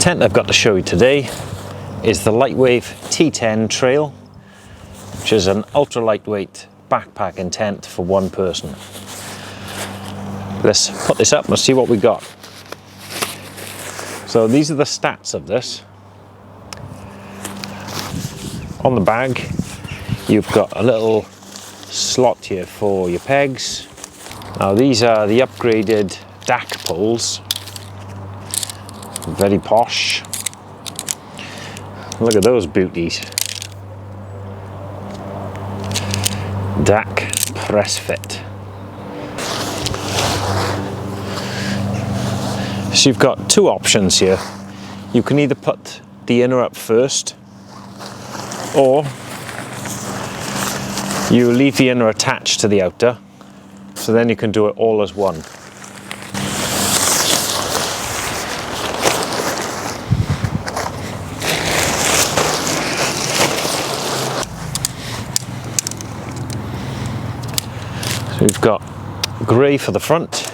tent I've got to show you today is the Lightwave T10 Trail, which is an ultra lightweight backpacking tent for one person. Let's put this up and see what we got. So these are the stats of this. On the bag, you've got a little slot here for your pegs. Now these are the upgraded DAC poles. Very posh. Look at those beauties. DAC press fit. So you've got two options here. You can either put the inner up first, or you leave the inner attached to the outer, so then you can do it all as one. So we've got grey for the front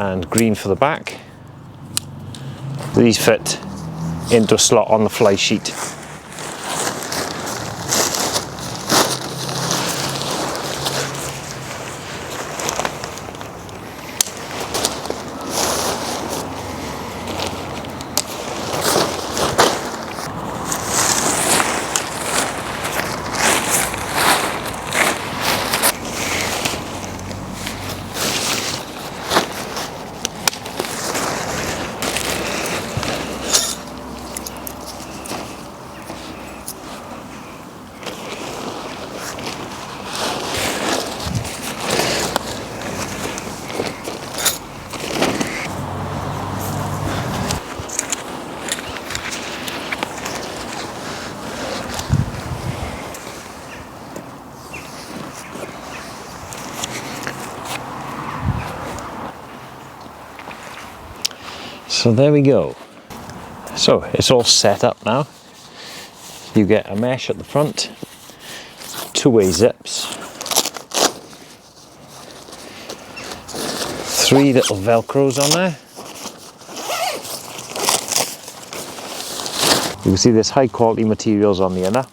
and green for the back. These fit into a slot on the fly sheet. So there we go. So it's all set up now. You get a mesh at the front, two-way zips, 3 little velcros on there. You can see there's high quality materials on the inner.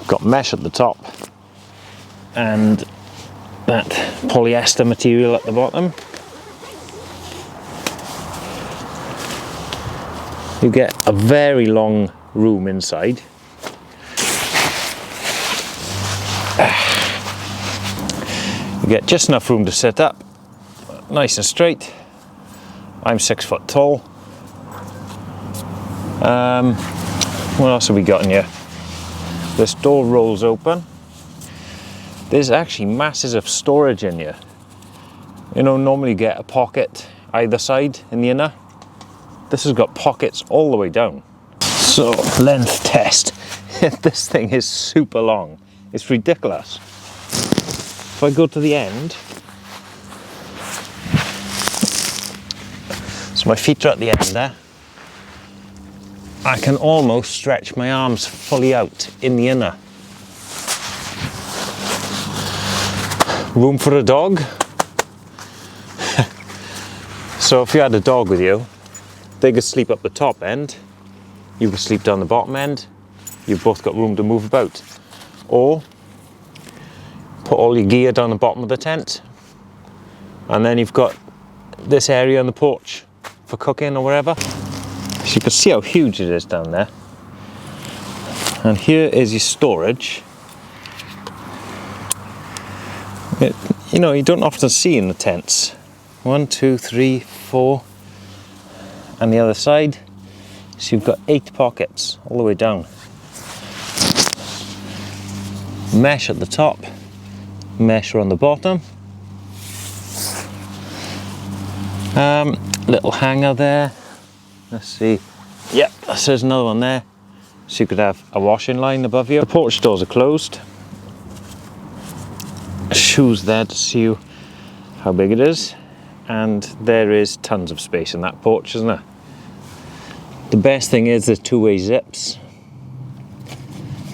Got mesh at the top and that polyester material at the bottom. You get a very long room inside. You get just enough room to sit up, nice and straight. I'm 6 foot tall. What else have we got in here? This door rolls open. There's actually masses of storage in here. You know, normally you get a pocket either side in the inner. This has got pockets all the way down. So, length test. This thing is super long. It's ridiculous. If I go to the end, so my feet are at the end there, I can almost stretch my arms fully out in the inner. Room for a dog. So if you had a dog with you, they could sleep up the top end, you could sleep down the bottom end, you've both got room to move about. Or put all your gear down the bottom of the tent, and then you've got this area on the porch for cooking or whatever. So you can see how huge it is down there. And here is your storage. You know, you don't often see in the tents. 1, 2, 3, 4. And the other side, so you've got 8 pockets all the way down. Mesh at the top, mesh on the bottom. Little hanger there. Let's see. Yep, there's another one there. So you could have a washing line above you. The porch doors are closed. Shoes there to see how big it is. And there is tons of space in that porch, isn't there? The best thing is the two-way zips,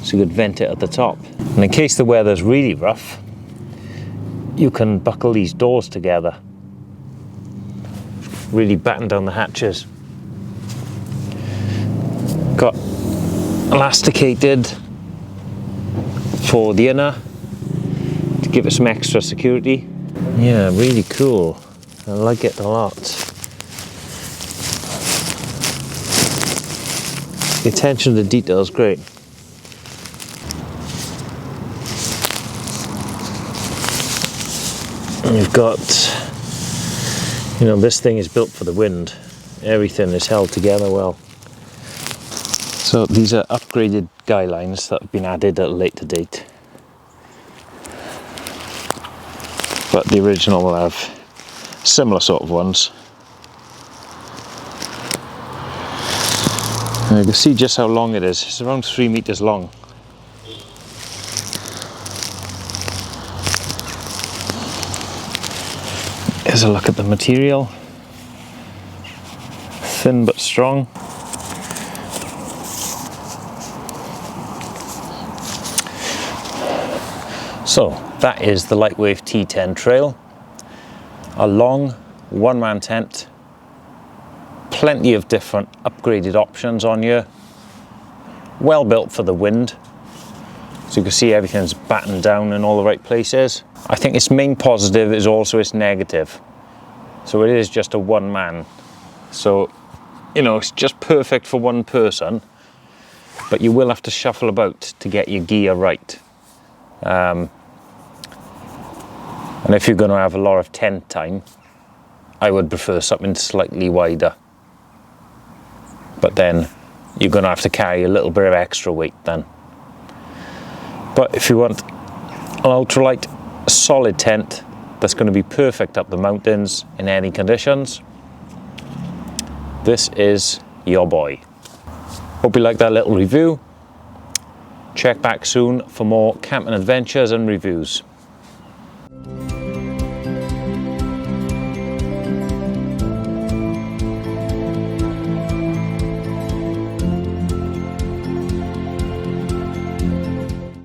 so you could vent it at the top. And in case the weather's really rough, you can buckle these doors together. really batten down the hatches. Got elasticated for the inner to give it some extra security. Yeah, really cool. I like it a lot. The attention to detail is great. And you've got, you know, this thing is built for the wind. Everything is held together well. So these are upgraded guy lines that have been added at a later date. But the original will have similar sort of ones. And you can see just how long it is. It's around 3 meters long. Here's a look at the material. Thin but strong. So that is the Lightwave T10 Trail. A long one-man tent. Plenty of different upgraded options on here. Well built for the wind. So you can see everything's battened down in all the right places. I think its main positive is also its negative. So it is just a one man. So, you know, it's just perfect for one person, but you will have to shuffle about to get your gear right. And if you're going to have a lot of tent time, I would prefer something slightly wider. But then you're going to have to carry a little bit of extra weight then. But if you want an ultralight, solid tent that's going to be perfect up the mountains in any conditions, this is your boy. Hope you liked that little review. Check back soon for more camping adventures and reviews.